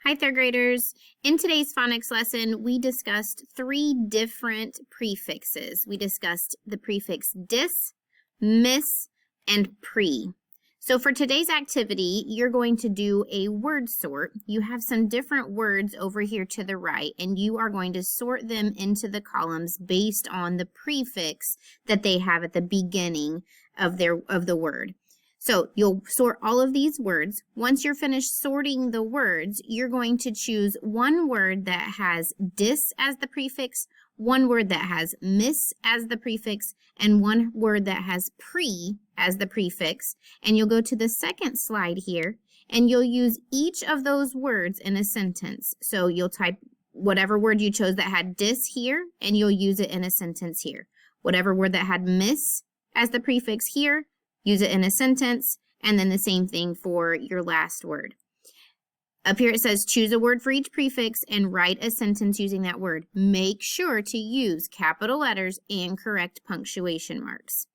Hi, third graders. In today's phonics lesson, we discussed 3 different prefixes. We discussed the prefix dis, miss, and pre. So for today's activity, you're going to do a word sort. You have some different words over here to the right, and you are going to sort them into the columns based on the prefix that they have at the beginning of the word. So you'll sort all of these words. Once you're finished sorting the words, you're going to choose one word that has dis as the prefix, one word that has miss as the prefix, and one word that has pre as the prefix. And you'll go to the second slide here, and you'll use each of those words in a sentence. So you'll type whatever word you chose that had dis here, and you'll use it in a sentence here. Whatever word that had miss as the prefix here, use it in a sentence, and then the same thing for your last word. Up here it says choose a word for each prefix and write a sentence using that word. Make sure to use capital letters and correct punctuation marks.